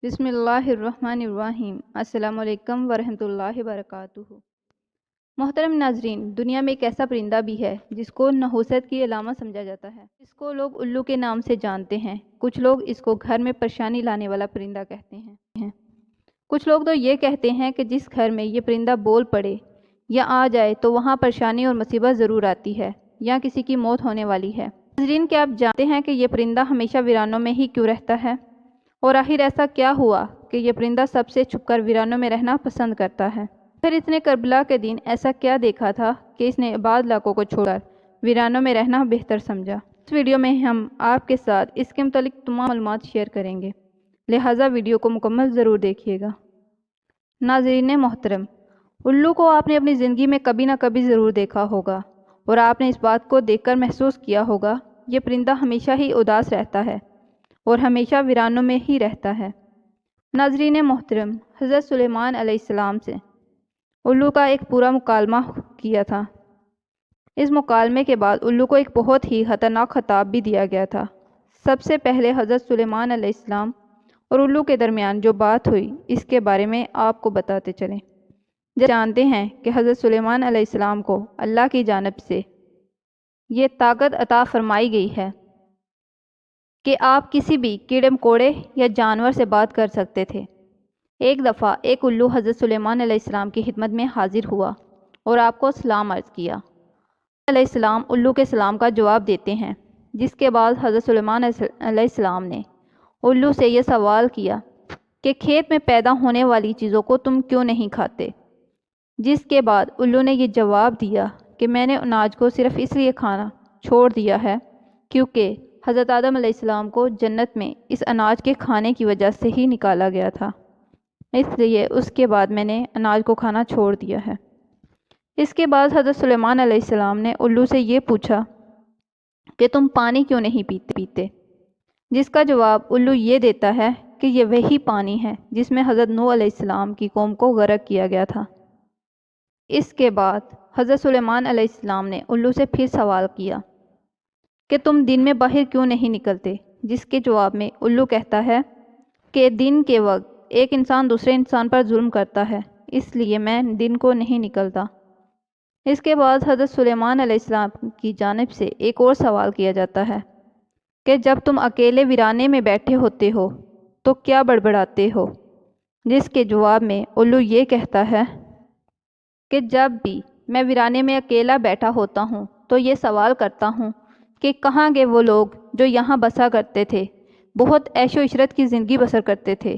بسم اللہ الرحمن الرحیم۔ السلام علیکم ورحمۃ اللہ وبرکاتہ۔ محترم ناظرین، دنیا میں ایک ایسا پرندہ بھی ہے جس کو نحوست کی علامت سمجھا جاتا ہے۔ اس کو لوگ الو کے نام سے جانتے ہیں۔ کچھ لوگ اس کو گھر میں پریشانی لانے والا پرندہ کہتے ہیں۔ کچھ لوگ تو یہ کہتے ہیں کہ جس گھر میں یہ پرندہ بول پڑے یا آ جائے تو وہاں پریشانی اور مصیبت ضرور آتی ہے یا کسی کی موت ہونے والی ہے۔ ناظرین، کیا آپ جانتے ہیں کہ یہ پرندہ ہمیشہ ویرانوں میں ہی کیوں رہتا ہے؟ اور آخر ایسا کیا ہوا کہ یہ پرندہ سب سے چھپ کر ویرانوں میں رہنا پسند کرتا ہے؟ پھر اس نے کربلا کے دن ایسا کیا دیکھا تھا کہ اس نے آباد علاقوں کو چھوڑ کر ویرانوں میں رہنا بہتر سمجھا؟ اس ویڈیو میں ہم آپ کے ساتھ اس کے متعلق تمام معلومات شیئر کریں گے، لہٰذا ویڈیو کو مکمل ضرور دیکھیے گا۔ ناظرین محترم، الو کو آپ نے اپنی زندگی میں کبھی نہ کبھی ضرور دیکھا ہوگا اور آپ نے اس بات کو دیکھ کر محسوس کیا ہوگا، یہ پرندہ ہمیشہ ہی اداس رہتا ہے اور ہمیشہ ویرانوں میں ہی رہتا ہے۔ ناظرین محترم، حضرت سلیمان علیہ السلام سے الو کا ایک پورا مکالمہ کیا تھا۔ اس مکالمے کے بعد الو کو ایک بہت ہی خطرناک خطاب بھی دیا گیا تھا۔ سب سے پہلے حضرت سلیمان علیہ السلام اور الو کے درمیان جو بات ہوئی اس کے بارے میں آپ کو بتاتے چلیں۔ جانتے ہیں کہ حضرت سلیمان علیہ السلام کو اللہ کی جانب سے یہ طاقت عطا فرمائی گئی ہے کہ آپ کسی بھی کیڑے مکوڑے یا جانور سے بات کر سکتے تھے۔ ایک دفعہ ایک الو حضرت سلیمان علیہ السلام کی خدمت میں حاضر ہوا اور آپ کو سلام عرض کیا۔ علیہ السلام الو کے سلام کا جواب دیتے ہیں، جس کے بعد حضرت سلیمان علیہ السلام نے الو سے یہ سوال کیا کہ کھیت میں پیدا ہونے والی چیزوں کو تم کیوں نہیں کھاتے؟ جس کے بعد الو نے یہ جواب دیا کہ میں نے اناج کو صرف اس لیے کھانا چھوڑ دیا ہے کیونکہ حضرت آدم علیہ السلام کو جنت میں اس اناج کے کھانے کی وجہ سے ہی نکالا گیا تھا، اس لیے اس کے بعد میں نے اناج کو کھانا چھوڑ دیا ہے۔ اس کے بعد حضرت سلیمان علیہ السلام نے الو سے یہ پوچھا کہ تم پانی کیوں نہیں پیتے؟ جس کا جواب الو یہ دیتا ہے کہ یہ وہی پانی ہے جس میں حضرت نوح علیہ السلام کی قوم کو غرق کیا گیا تھا۔ اس کے بعد حضرت سلیمان علیہ السلام نے الو سے پھر سوال کیا کہ تم دن میں باہر کیوں نہیں نکلتے؟ جس کے جواب میں الو کہتا ہے کہ دن کے وقت ایک انسان دوسرے انسان پر ظلم کرتا ہے، اس لیے میں دن کو نہیں نکلتا۔ اس کے بعد حضرت سلیمان علیہ السلام کی جانب سے ایک اور سوال کیا جاتا ہے کہ جب تم اکیلے ویرانے میں بیٹھے ہوتے ہو تو کیا بڑبڑاتے ہو؟ جس کے جواب میں الو یہ کہتا ہے کہ جب بھی میں ویرانے میں اکیلا بیٹھا ہوتا ہوں تو یہ سوال کرتا ہوں کہ کہاں گئے وہ لوگ جو یہاں بسا کرتے تھے، بہت عیش و عشرت کی زندگی بسر کرتے تھے۔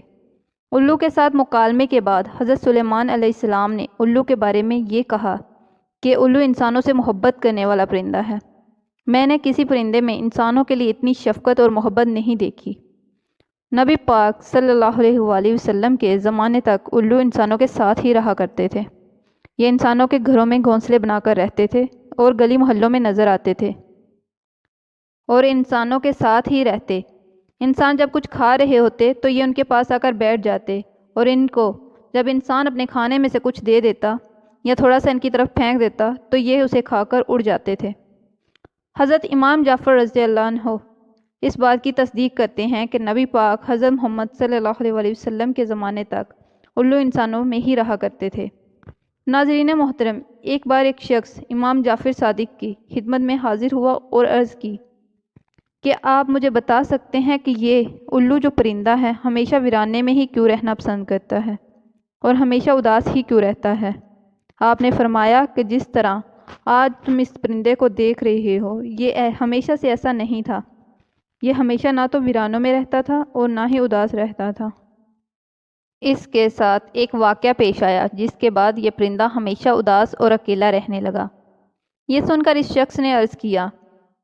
الو کے ساتھ مکالمے کے بعد حضرت سلیمان علیہ السلام نے الو کے بارے میں یہ کہا کہ الو انسانوں سے محبت کرنے والا پرندہ ہے۔ میں نے کسی پرندے میں انسانوں کے لیے اتنی شفقت اور محبت نہیں دیکھی۔ نبی پاک صلی اللہ علیہ وآلہ وسلم کے زمانے تک الو انسانوں کے ساتھ ہی رہا کرتے تھے۔ یہ انسانوں کے گھروں میں گھونسلے بنا کر رہتے تھے اور گلی محلوں میں نظر آتے تھے اور انسانوں کے ساتھ ہی رہتے۔ انسان جب کچھ کھا رہے ہوتے تو یہ ان کے پاس آ کر بیٹھ جاتے اور ان کو جب انسان اپنے کھانے میں سے کچھ دے دیتا یا تھوڑا سا ان کی طرف پھینک دیتا تو یہ اسے کھا کر اڑ جاتے تھے۔ حضرت امام جعفر رضی اللہ عنہ اس بات کی تصدیق کرتے ہیں کہ نبی پاک حضرت محمد صلی اللہ علیہ وآلہ وسلم کے زمانے تک الو انسانوں میں ہی رہا کرتے تھے۔ ناظرین محترم، ایک بار ایک شخص امام جعفر صادق کی خدمت میں حاضر ہوا اور عرض کی کہ آپ مجھے بتا سکتے ہیں کہ یہ الو جو پرندہ ہے ہمیشہ ویرانے میں ہی کیوں رہنا پسند کرتا ہے اور ہمیشہ اداس ہی کیوں رہتا ہے؟ آپ نے فرمایا کہ جس طرح آج تم اس پرندے کو دیکھ رہے ہو یہ ہمیشہ سے ایسا نہیں تھا، یہ ہمیشہ نہ تو ویرانوں میں رہتا تھا اور نہ ہی اداس رہتا تھا۔ اس کے ساتھ ایک واقعہ پیش آیا جس کے بعد یہ پرندہ ہمیشہ اداس اور اکیلا رہنے لگا۔ یہ سن کر اس شخص نے عرض کیا،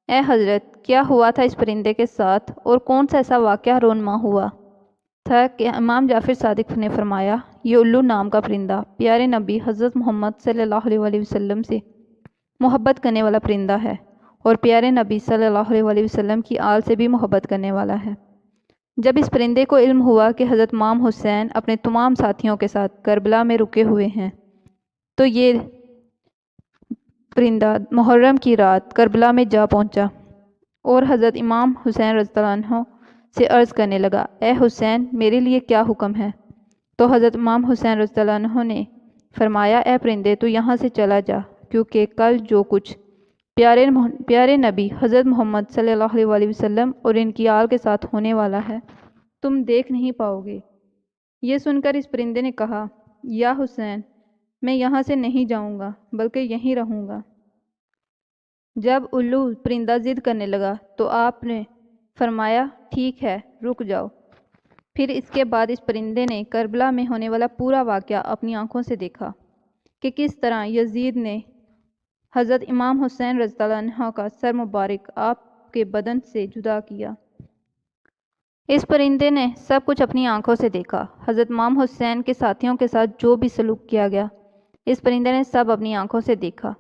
اے حضرت، کیا ہوا تھا اس پرندے کے ساتھ اور کون سا ایسا واقعہ رونما ہوا تھا؟ کہ امام جعفر صادق نے فرمایا، یہ الو نام کا پرندہ پیارے نبی حضرت محمد صلی اللہ علیہ وآلہ وسلم سے محبت کرنے والا پرندہ ہے اور پیارے نبی صلی اللہ علیہ وآلہ وسلم کی آل سے بھی محبت کرنے والا ہے۔ جب اس پرندے کو علم ہوا کہ حضرت امام حسین اپنے تمام ساتھیوں کے ساتھ کربلا میں رکے ہوئے ہیں تو یہ پرندہ محرم کی رات کربلا میں جا پہنچا اور حضرت امام حسین رضی اللہ عنہ سے عرض کرنے لگا، اے حسین، میرے لیے کیا حکم ہے؟ تو حضرت امام حسین رضی اللہ عنہ نے فرمایا، اے پرندے، تو یہاں سے چلا جا، کیونکہ کل جو کچھ پیارے نبی حضرت محمد صلی اللہ علیہ وسلم اور ان کی آل کے ساتھ ہونے والا ہے تم دیکھ نہیں پاؤ گے۔ یہ سن کر اس پرندے نے کہا، یا حسین، میں یہاں سے نہیں جاؤں گا بلکہ یہیں رہوں گا۔ جب الو پرندہ ضد کرنے لگا تو آپ نے فرمایا، ٹھیک ہے، رک جاؤ۔ پھر اس کے بعد اس پرندے نے کربلا میں ہونے والا پورا واقعہ اپنی آنکھوں سے دیکھا کہ کس طرح یزید نے حضرت امام حسین رضی اللہ عنہ کا سر مبارک آپ کے بدن سے جدا کیا۔ اس پرندے نے سب کچھ اپنی آنکھوں سے دیکھا۔ حضرت امام حسین کے ساتھیوں کے ساتھ جو بھی سلوک کیا گیا، اس پرندے نے سب اپنی آنکھوں سے دیکھا۔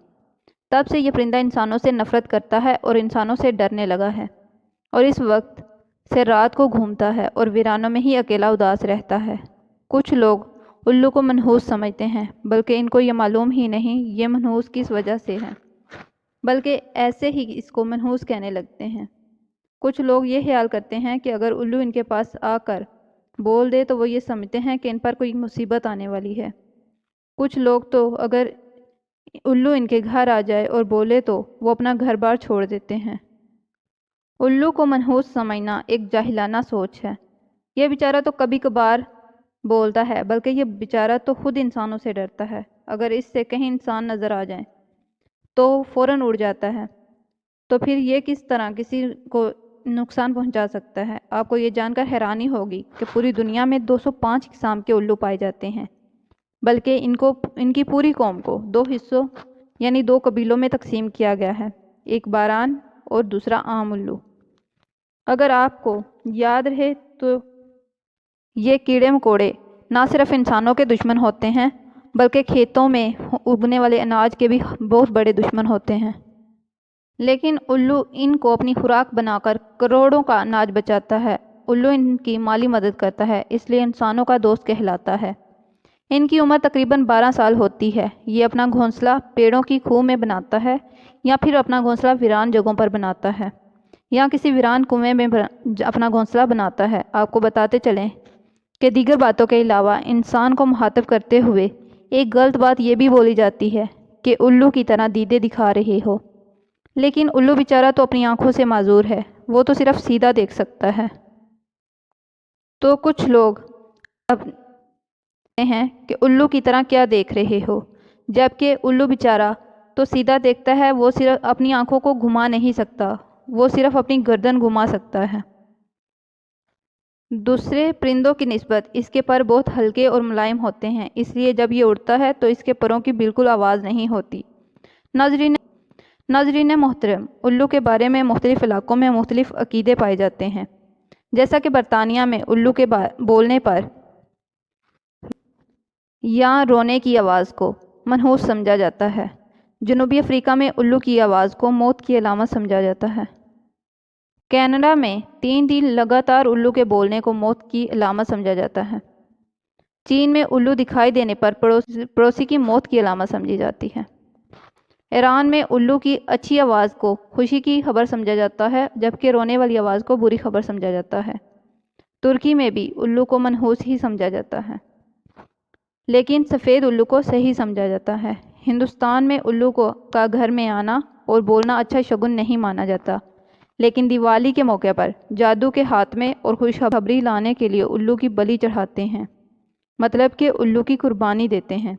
تب سے یہ پرندہ انسانوں سے نفرت کرتا ہے اور انسانوں سے ڈرنے لگا ہے، اور اس وقت سے رات کو گھومتا ہے اور ویرانوں میں ہی اکیلا اداس رہتا ہے۔ کچھ لوگ الو کو منحوس سمجھتے ہیں، بلکہ ان کو یہ معلوم ہی نہیں یہ منحوس کس وجہ سے ہے، بلکہ ایسے ہی اس کو منحوس کہنے لگتے ہیں۔ کچھ لوگ یہ خیال کرتے ہیں کہ اگر الو ان کے پاس آ کر بول دے تو وہ یہ سمجھتے ہیں کہ ان پر کوئی مصیبت آنے والی ہے۔ کچھ لوگ تو اگر الو ان کے گھر آ جائے اور بولے تو وہ اپنا گھر بار چھوڑ دیتے ہیں۔ الو کو منحوس سمجھنا ایک جاہلانہ سوچ ہے۔ یہ بیچارہ تو کبھی کبھار بولتا ہے، بلکہ یہ بیچارہ تو خود انسانوں سے ڈرتا ہے۔ اگر اس سے کہیں انسان نظر آ جائیں تو فوراً اڑ جاتا ہے، تو پھر یہ کس طرح کسی کو نقصان پہنچا سکتا ہے؟ آپ کو یہ جان کر حیرانی ہوگی کہ پوری دنیا میں 205 اقسام کے الو پائے جاتے ہیں، بلکہ ان کی پوری قوم کو 2 حصوں یعنی 2 قبیلوں میں تقسیم کیا گیا ہے، ایک باران اور دوسرا عام الو۔ اگر آپ کو یاد رہے تو یہ کیڑے مکوڑے نہ صرف انسانوں کے دشمن ہوتے ہیں، بلکہ کھیتوں میں اگنے والے اناج کے بھی بہت بڑے دشمن ہوتے ہیں۔ لیکن الو ان کو اپنی خوراک بنا کر کروڑوں کا اناج بچاتا ہے۔ الو ان کی مالی مدد کرتا ہے، اس لیے انسانوں کا دوست کہلاتا ہے۔ ان کی عمر تقریباً 12 سال ہوتی ہے۔ یہ اپنا گھونسلہ پیڑوں کی کھوہ میں بناتا ہے، یا پھر اپنا گھونسلہ ویران جگہوں پر بناتا ہے، یا کسی ویران کنویں میں اپنا گھونسلہ بناتا ہے۔ آپ کو بتاتے چلیں کہ دیگر باتوں کے علاوہ انسان کو مخاطب کرتے ہوئے ایک غلط بات یہ بھی بولی جاتی ہے کہ الو کی طرح دیدے دکھا رہے ہو، لیکن الو بیچارہ تو اپنی آنکھوں سے معذور ہے، وہ تو صرف سیدھا دیکھ سکتا ہے۔ تو کچھ لوگ اب کہتے ہیں کہ الو کی طرح کیا دیکھ رہے ہو، جبکہ الو بیچارہ تو سیدھا دیکھتا ہے، وہ صرف اپنی آنکھوں کو گھما نہیں سکتا، وہ صرف اپنی گردن گھما سکتا ہے۔ دوسرے پرندوں کی نسبت اس کے پر بہت ہلکے اور ملائم ہوتے ہیں، اس لیے جب یہ اڑتا ہے تو اس کے پروں کی بالکل آواز نہیں ہوتی۔ ناظرین محترم، الو کے بارے میں مختلف علاقوں میں مختلف عقیدے پائے جاتے ہیں۔ جیسا کہ برطانیہ میں الو کے بولنے پر یا رونے کی آواز کو منحوس سمجھا جاتا ہے، جنوبی افریقہ میں الو کی آواز کو موت کی علامت سمجھا جاتا ہے۔ کینیڈا میں 3 دن لگاتار الو کے بولنے کو موت کی علامت سمجھا جاتا ہے۔ چین میں الو دکھائی دینے پر پڑوسی کی موت کی علامت سمجھی جاتی ہے۔ ایران میں الو کی اچھی آواز کو خوشی کی خبر سمجھا جاتا ہے، جبکہ رونے والی آواز کو بری خبر سمجھا جاتا ہے۔ ترکی میں بھی الو کو منحوس ہی سمجھا جاتا ہے، لیکن سفید الو کو صحیح سمجھا جاتا ہے۔ ہندوستان میں الو کا گھر میں آنا اور بولنا اچھا شگن نہیں مانا جاتا، لیکن دیوالی کے موقع پر جادو کے ہاتھ میں اور خوشخبری لانے کے لیے الو کی بلی چڑھاتے ہیں، مطلب کہ الو کی قربانی دیتے ہیں۔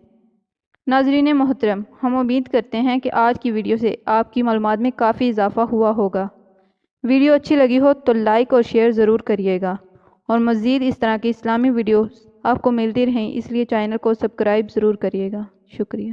ناظرین محترم، ہم امید کرتے ہیں کہ آج کی ویڈیو سے آپ کی معلومات میں کافی اضافہ ہوا ہوگا۔ ویڈیو اچھی لگی ہو تو لائک اور شیئر ضرور کریے گا، اور مزید اس طرح کی اسلامی ویڈیوز آپ کو ملتی رہیں اس لیے چینل کو سبسکرائب ضرور کریے گا۔ شکریہ۔